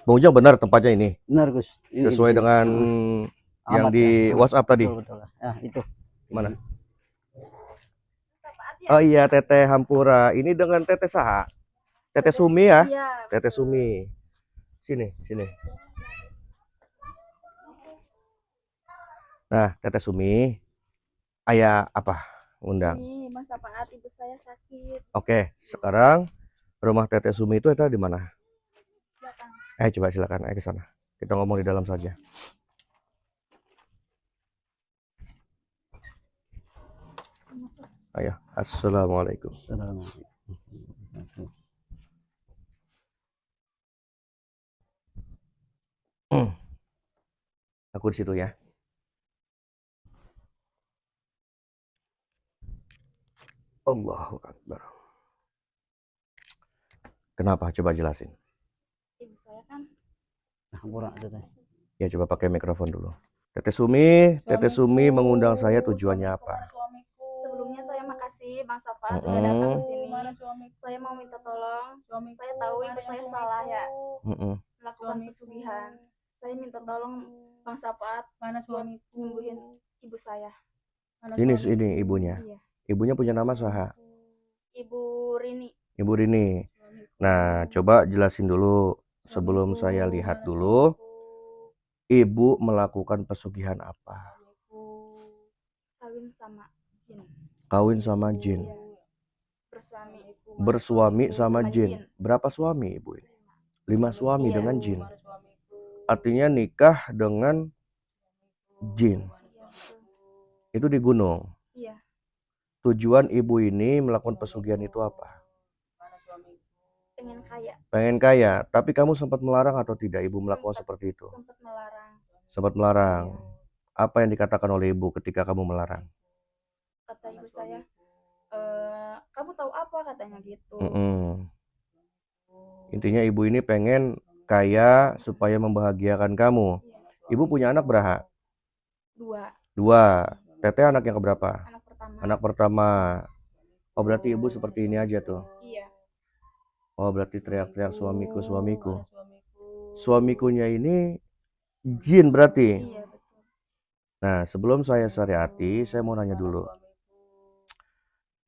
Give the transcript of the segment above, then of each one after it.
Bang Ujang benar tempatnya ini? Benar Gus. Ini Sesuai sini. dengan yang Alamat di ya. WhatsApp tadi? Betul. Nah, itu. Mana? Oh iya, Teteh Hampura. Ini dengan Teteh Saha? Teteh Sumi ya? Iya. Teteh Sumi. Sini. Nah, Teteh Sumi, ayah apa? Undang. Ini Mas Apaat, ibu saya sakit. Oke, sekarang rumah Teteh Sumi itu di mana? Belakang. Coba silakan, ke sana. Kita ngomong di dalam saja. Ayo, assalamualaikum. Aku di situ ya. Allahu Akbar. Kenapa? Coba jelasin. Ibu saya kan. Kurang ada. Ya, coba pakai mikrofon dulu. Teteh Sumi mengundang saya tujuannya apa? Sebelumnya saya makasih Bang Safa sudah datang ke sini. Saya mau minta tolong. Saya tahu ibu saya salah ya. Melakukan pesugihan. Saya minta tolong Bang Safa buat nyembuhin ibu saya. Ini ibunya. Iya. Ibunya punya nama Saha? Ibu Rini. Ibu Rini. Nah, coba jelasin dulu sebelum saya lihat dulu. Ibu melakukan pesugihan apa? Kawin sama jin. Kawin sama jin. Bersuami sama jin. Berapa suami ibu ini? 5 suami dengan jin. Artinya nikah dengan jin. Itu di gunung. Iya. Tujuan ibu ini melakukan pesugihan itu apa? Pengen kaya. Pengen kaya. Tapi kamu sempat melarang atau tidak ibu melakukan seperti itu? Sempat melarang. Sempat melarang. Apa yang dikatakan oleh ibu ketika kamu melarang? Kata ibu saya, kamu tahu apa, katanya gitu. Intinya ibu ini pengen kaya supaya membahagiakan kamu. Ibu punya anak berapa? 2. Teteh anak yang keberapa? Anak pertama. Oh, berarti ibu seperti ini aja tuh. Iya. Oh, berarti teriak-teriak suamiku. Suamikunya ini jin berarti. Iya, betul. Nah, sebelum saya syariati, saya mau nanya dulu.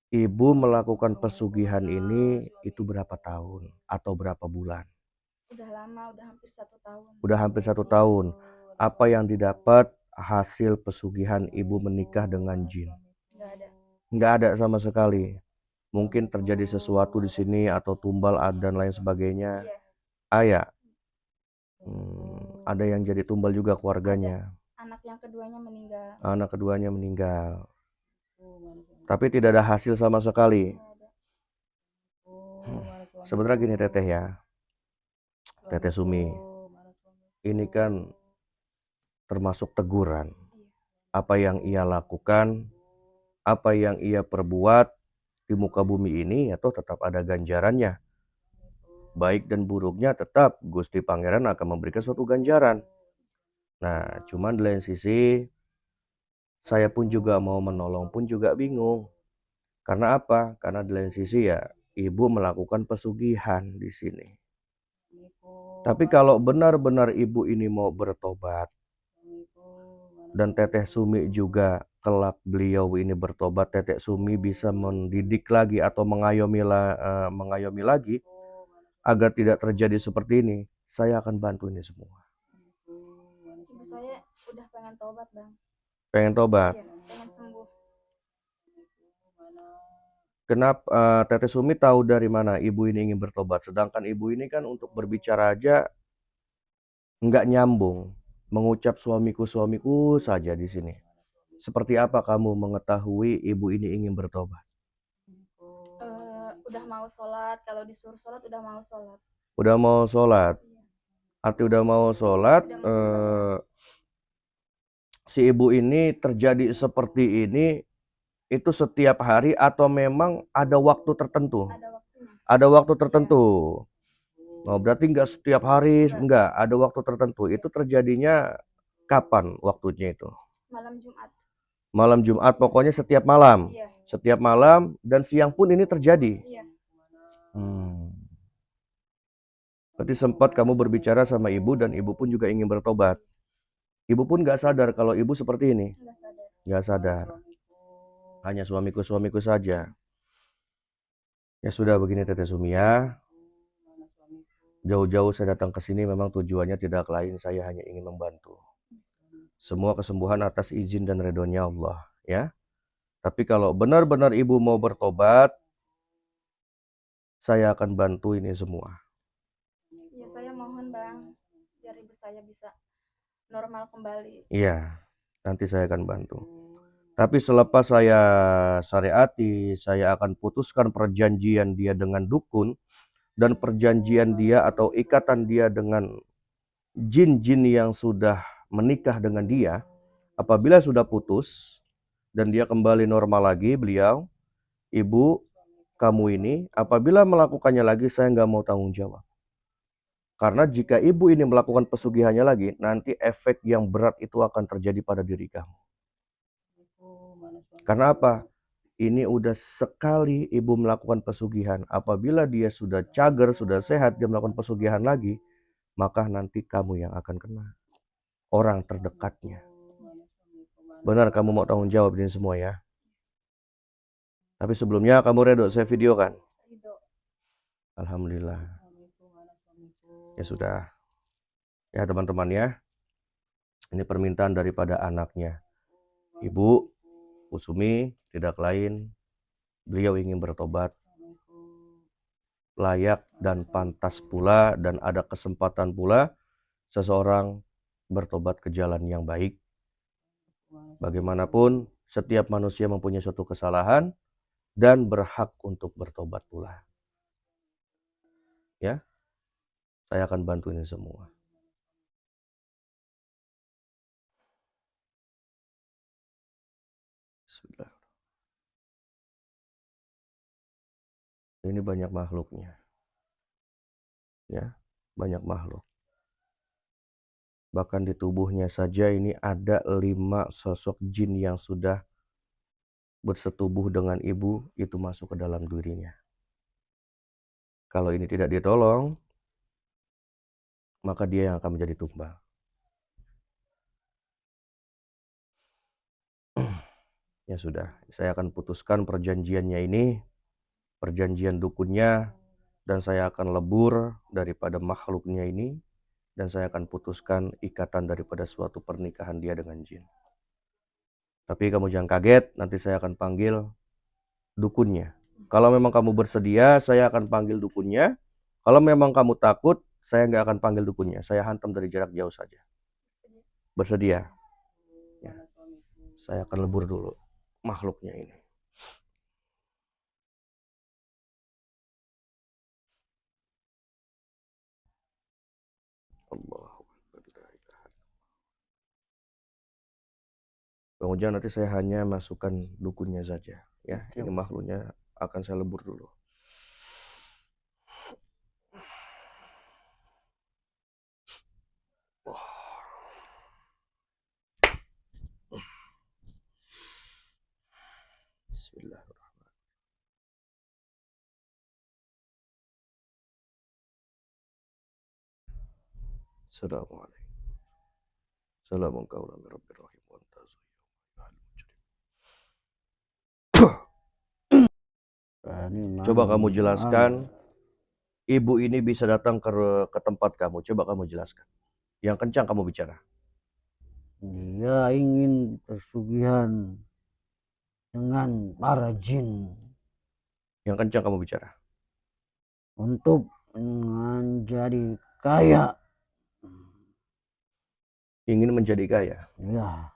Ibu melakukan pesugihan ini itu berapa tahun atau berapa bulan? Udah lama, udah hampir 1 tahun. Udah hampir 1 tahun. Apa yang didapat hasil pesugihan ibu menikah dengan jin? Nggak ada. Nggak ada sama sekali. Mungkin terjadi sesuatu di sini atau tumbal dan lain sebagainya. Iya. Ada yang jadi tumbal juga keluarganya. Anak yang keduanya meninggal. Anak keduanya meninggal. Tapi tidak ada hasil sama sekali. Sebenarnya gini Teteh ya. Teteh Sumi. Ini kan termasuk teguran. Apa yang ia lakukan, apa yang ia perbuat di muka bumi ini atau tetap ada ganjarannya. Baik dan buruknya tetap Gusti Pangeran akan memberikan suatu ganjaran. Nah, cuman di lain sisi saya pun juga mau menolong pun juga bingung. Karena apa? Karena di lain sisi ya ibu melakukan pesugihan di sini. Tapi kalau benar-benar ibu ini mau bertobat dan Teteh Sumi juga kelak beliau ini bertobat, Teteh Sumi bisa mendidik lagi atau mengayomi lagi agar tidak terjadi seperti ini, saya akan bantu ini semua. Ibu saya udah pengen tobat, Bang. Pengen tobat? Iya, pengen sembuh. Kenapa Teteh Sumi tahu dari mana ibu ini ingin bertobat? Sedangkan ibu ini kan untuk berbicara aja nggak nyambung, mengucap suamiku saja di sini. Seperti apa kamu mengetahui ibu ini ingin bertobat? Udah mau sholat, kalau disuruh sholat udah mau sholat. Udah mau sholat. Arti udah mau sholat, si ibu ini terjadi seperti ini itu setiap hari atau memang ada waktu tertentu? Ada waktunya. Ada waktu tertentu. Oh, berarti enggak setiap hari, enggak, ada waktu tertentu. Itu terjadinya kapan waktunya itu? Malam Jumat. Malam Jumat, pokoknya setiap malam. Iya. Setiap malam dan siang pun ini terjadi. Iya. Berarti sempat kamu berbicara sama ibu dan ibu pun juga ingin bertobat. Ibu pun gak sadar kalau ibu seperti ini. Nggak sadar. Gak sadar. Hanya suamiku saja. Ya sudah begini Teteh Sumi ya. Jauh-jauh saya datang ke sini memang tujuannya tidak lain, saya hanya ingin membantu. Semua kesembuhan atas izin dan ridhonya Allah ya. Tapi kalau benar-benar ibu mau bertobat, saya akan bantu ini semua. Ya saya mohon Bang, biar ibu saya bisa normal kembali. Iya, nanti saya akan bantu. Tapi selepas saya syariati, saya akan putuskan perjanjian dia dengan dukun dan perjanjian dia atau ikatan dia dengan jin-jin yang sudah menikah dengan dia. Apabila sudah putus dan dia kembali normal lagi, beliau, ibu, kamu ini apabila melakukannya lagi saya nggak mau tanggung jawab. Karena jika ibu ini melakukan pesugihannya lagi, nanti efek yang berat itu akan terjadi pada diri kamu. Karena apa? Ini udah sekali ibu melakukan pesugihan. Apabila dia sudah cager, sudah sehat, dia melakukan pesugihan lagi, maka nanti kamu yang akan kena. Orang terdekatnya. Benar kamu mau tanggung jawab ini semua ya? Tapi sebelumnya kamu redo saya video kan? Alhamdulillah. Ya sudah. Ya teman-teman ya. Ini permintaan daripada anaknya. Ibu Usumi tidak lain, beliau ingin bertobat. Layak dan pantas pula dan ada kesempatan pula seseorang bertobat ke jalan yang baik. Bagaimanapun setiap manusia mempunyai suatu kesalahan dan berhak untuk bertobat pula. Ya, saya akan bantu ini semua. Bismillah. Ini banyak makhluknya. Ya, banyak makhluk. Bahkan di tubuhnya saja ini ada 5 sosok jin yang sudah bersetubuh dengan ibu, itu masuk ke dalam dirinya. Kalau ini tidak ditolong, maka dia yang akan menjadi tumbal. Ya sudah, saya akan putuskan perjanjiannya ini, perjanjian dukunnya, dan saya akan lebur daripada makhluknya ini, dan saya akan putuskan ikatan daripada suatu pernikahan dia dengan jin. Tapi kamu jangan kaget, nanti saya akan panggil dukunnya. Kalau memang kamu bersedia, saya akan panggil dukunnya. Kalau memang kamu takut, saya nggak akan panggil dukunnya. Saya hantam dari jarak jauh saja. Bersedia? Ya. Saya akan lebur dulu makhluknya ini. Allahu Akbar. Bang Ujang, nanti saya hanya masukkan dukunnya saja. Ya, ini makhluknya akan saya lebur dulu. Bismillahirrahmanirrahim. Assalamualaikum. Assalamualaikum warahmatullahi wabarakatuh. Coba kamu jelaskan, ibu ini bisa datang ke tempat kamu. Coba kamu jelaskan. Yang kencang kamu bicara. Dia ingin pesugihan dengan para jin Yang kencang kamu bicara. untuk menjadi kaya. Ingin menjadi kaya. Ya,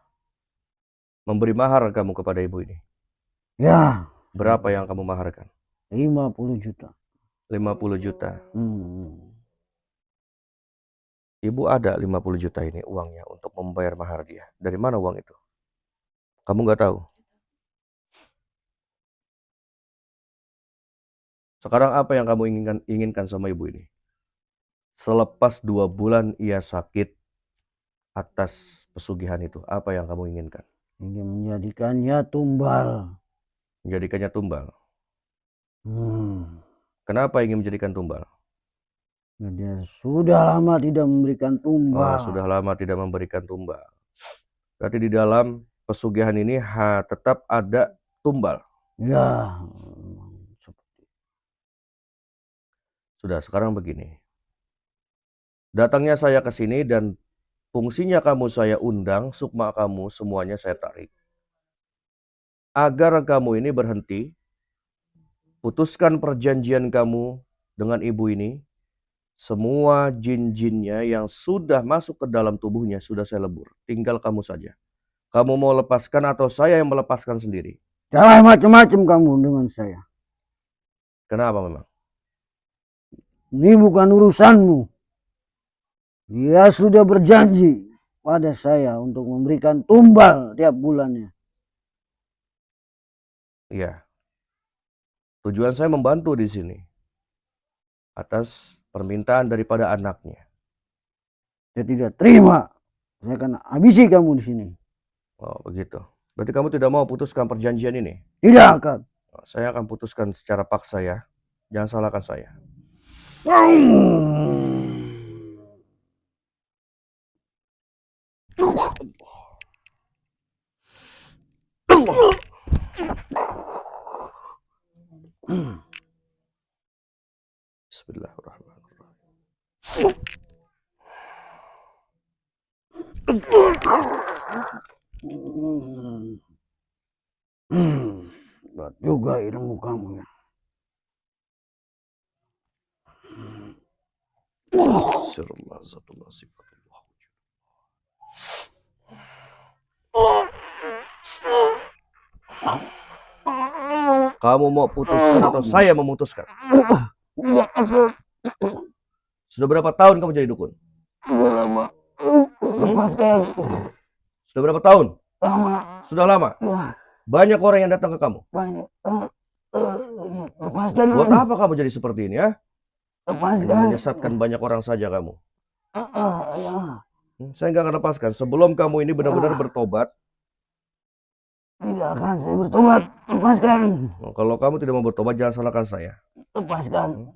Memberi mahar kamu kepada ibu ini. ya, Berapa yang kamu maharkan? 50 juta. 50 juta. Ibu ada 50 juta ini uangnya untuk membayar mahar dia. Dari mana uang itu? Kamu nggak tahu? Sekarang apa yang kamu inginkan sama ibu ini? Selepas 2 bulan ia sakit atas pesugihan itu, apa yang kamu inginkan? Ingin menjadikannya tumbal. Menjadikannya tumbal. Kenapa ingin menjadikan tumbal? Dia sudah lama tidak memberikan Oh, tumbal. sudah lama tidak memberikan tumbal. Berarti di dalam pesugihan ini tetap ada tumbal. Ya. Sudah, sekarang begini. Datangnya saya ke sini dan fungsinya kamu saya undang, sukma kamu semuanya saya tarik. Agar kamu ini berhenti, putuskan perjanjian kamu dengan ibu ini. Semua jin-jinnya yang sudah masuk ke dalam tubuhnya sudah saya lebur. Tinggal kamu saja. Kamu mau lepaskan atau saya yang melepaskan sendiri? Jangan macam-macam kamu dengan saya. Kenapa memang? Ini bukan urusanmu. Dia sudah berjanji pada saya untuk memberikan tumbal tiap bulannya. Iya. Tujuan saya membantu di sini. Atas permintaan daripada anaknya. Saya tidak terima. Saya akan habisi kamu di sini. Oh, begitu. Berarti kamu tidak mau putuskan perjanjian ini? Tidak akan. Saya akan putuskan secara paksa ya. Jangan salahkan saya. Bismillahirrahmanirrahim. Berat juga ilmu kamu ya. Sirullah zatullah sifatullah. Kamu mau putuskan atau saya memutuskan? Sudah berapa tahun kamu jadi dukun? Lama. Lepaskan. Sudah berapa tahun? Lama. Sudah lama? Banyak orang yang datang ke kamu. Banyak. Lepaskan. Buat apa kamu jadi seperti ini ya? Lepaskan. Menyesatkan banyak orang saja kamu. Saya nggak akan lepaskan. Sebelum kamu ini benar-benar bertobat. Tidak akan saya bertobat. Lepaskan. Kalau kamu tidak mau bertobat, jangan salahkan saya. Lepaskan.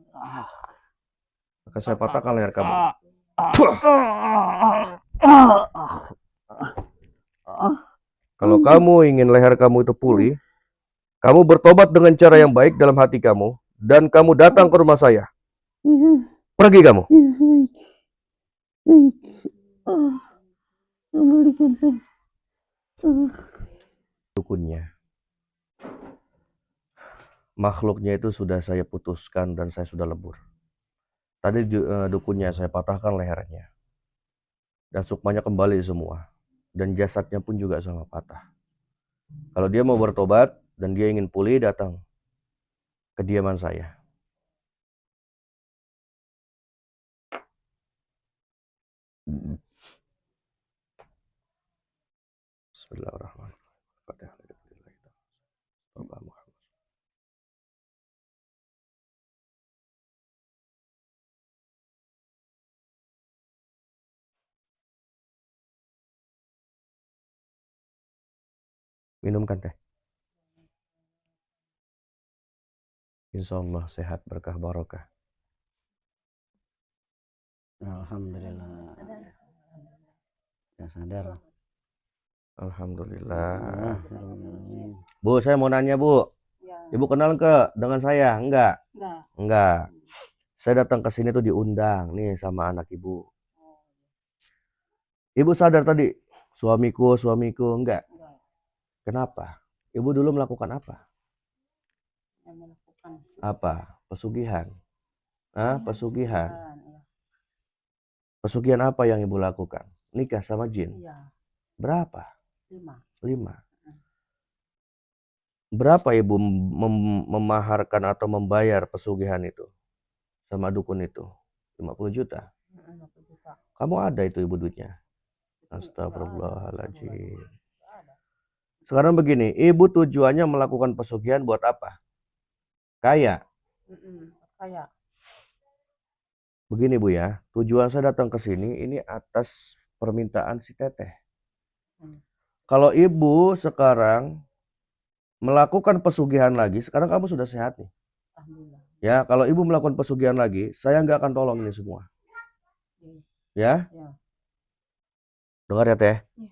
Akan saya patahkan leher kamu. Kalau kamu ingin leher kamu itu pulih, kamu bertobat dengan cara yang baik dalam hati kamu, dan kamu datang ke rumah saya. Pergi kamu. Dukunnya. Makhluknya itu sudah saya putuskan dan saya sudah lebur. Tadi dukunnya saya patahkan lehernya. Dan sukmanya kembali semua. Dan jasadnya pun juga sama patah. Kalau dia mau bertobat dan dia ingin pulih, datang ke kediaman saya. Bismillahirrahmanirrahim. Minumkan teh. Insya Allah sehat, berkah, barokah. Alhamdulillah. Ya sadar. Alhamdulillah. Alhamdulillah. Bu, saya mau nanya, Bu. Ibu kenal ke dengan saya? Enggak? Enggak. Saya datang ke sini tuh diundang nih sama anak ibu. Ibu sadar tadi, suamiku, enggak? Kenapa? Ibu dulu melakukan apa? Apa? Pesugihan. Pesugihan. Pesugihan apa yang ibu lakukan? Nikah sama jin? Berapa? 5. Berapa ibu memaharkan atau membayar pesugihan itu? Sama dukun itu? 50 juta? Kamu ada itu ibu duitnya? Astagfirullahaladzim. Sekarang begini, ibu tujuannya melakukan pesugihan buat apa? Kaya? Kaya. Begini Bu ya, tujuan saya datang ke sini ini atas permintaan si Teteh. Kalau ibu sekarang melakukan pesugihan lagi, sekarang kamu sudah sehat nih. Alhamdulillah. Ya, kalau ibu melakukan pesugihan lagi, saya nggak akan tolong ini semua. Ya, Ya. dengar ya teh. Iya.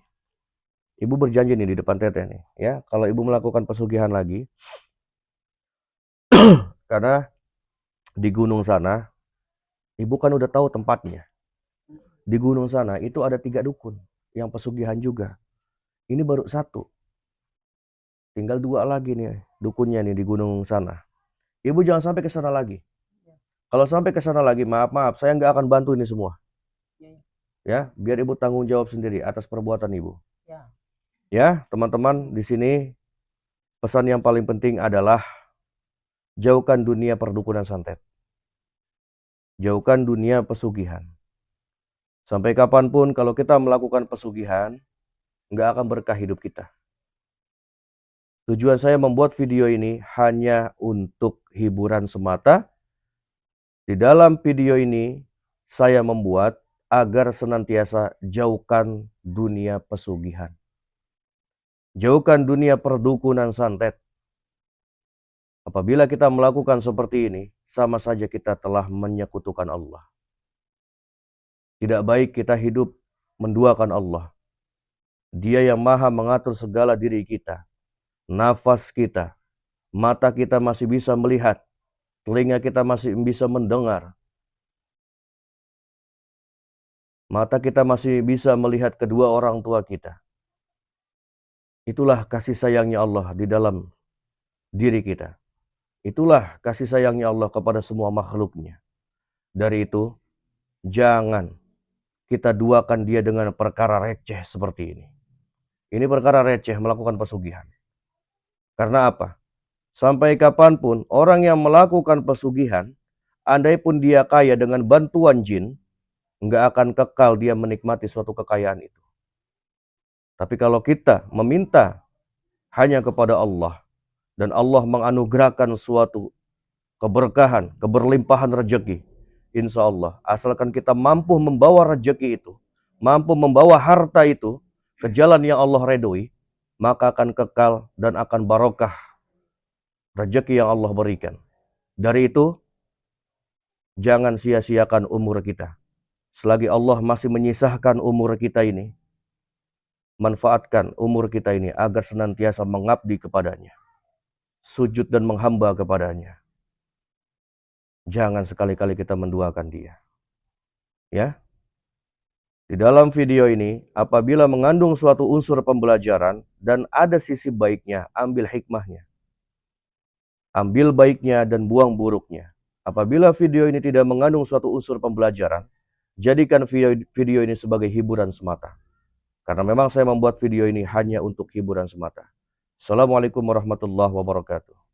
Ibu berjanji nih di depan teteh nih, ya. Kalau ibu melakukan pesugihan lagi, karena di gunung sana, ibu kan udah tahu tempatnya. Di gunung sana itu ada 3 dukun yang pesugihan juga. Ini baru 1. Tinggal 2 lagi nih dukunnya nih di gunung sana. Ibu jangan sampai ke sana lagi. Kalau sampai ke sana lagi, maaf, saya nggak akan bantu ini semua. Ya, biar ibu tanggung jawab sendiri atas perbuatan ibu. Ya. Ya, teman-teman, di sini pesan yang paling penting adalah jauhkan dunia perdukunan santet. Jauhkan dunia pesugihan. Sampai kapanpun kalau kita melakukan pesugihan, nggak akan berkah hidup kita. Tujuan saya membuat video ini hanya untuk hiburan semata. Di dalam video ini, saya membuat agar senantiasa jauhkan dunia pesugihan. Jauhkan dunia perdukunan santet. Apabila kita melakukan seperti ini, sama saja kita telah menyekutukan Allah. Tidak baik kita hidup menduakan Allah. Dia yang maha mengatur segala diri kita. Nafas kita, mata kita masih bisa melihat, telinga kita masih bisa mendengar. Mata kita masih bisa melihat kedua orang tua kita. Itulah kasih sayangnya Allah di dalam diri kita. Itulah kasih sayangnya Allah kepada semua makhluknya. Dari itu, jangan kita duakan dia dengan perkara receh seperti ini. Ini perkara receh melakukan pesugihan. Karena apa? Sampai kapanpun orang yang melakukan pesugihan, andai pun dia kaya dengan bantuan jin, nggak akan kekal dia menikmati suatu kekayaan itu. Tapi kalau kita meminta hanya kepada Allah, dan Allah menganugerahkan suatu keberkahan, keberlimpahan rezeki, insya Allah, asalkan kita mampu membawa rezeki itu, mampu membawa harta itu ke jalan yang Allah redoi, maka akan kekal dan akan barokah rezeki yang Allah berikan. Dari itu, jangan sia-siakan umur kita. Selagi Allah masih menyisahkan umur kita ini, manfaatkan umur kita ini agar senantiasa mengabdi kepadanya, sujud dan menghamba kepadanya. Jangan sekali-kali kita menduakan dia. Ya. Di dalam video ini, apabila mengandung suatu unsur pembelajaran dan ada sisi baiknya, ambil hikmahnya. Ambil baiknya dan buang buruknya. Apabila video ini tidak mengandung suatu unsur pembelajaran, jadikan video ini sebagai hiburan semata. Karena memang saya membuat video ini hanya untuk hiburan semata. Assalamualaikum warahmatullahi wabarakatuh.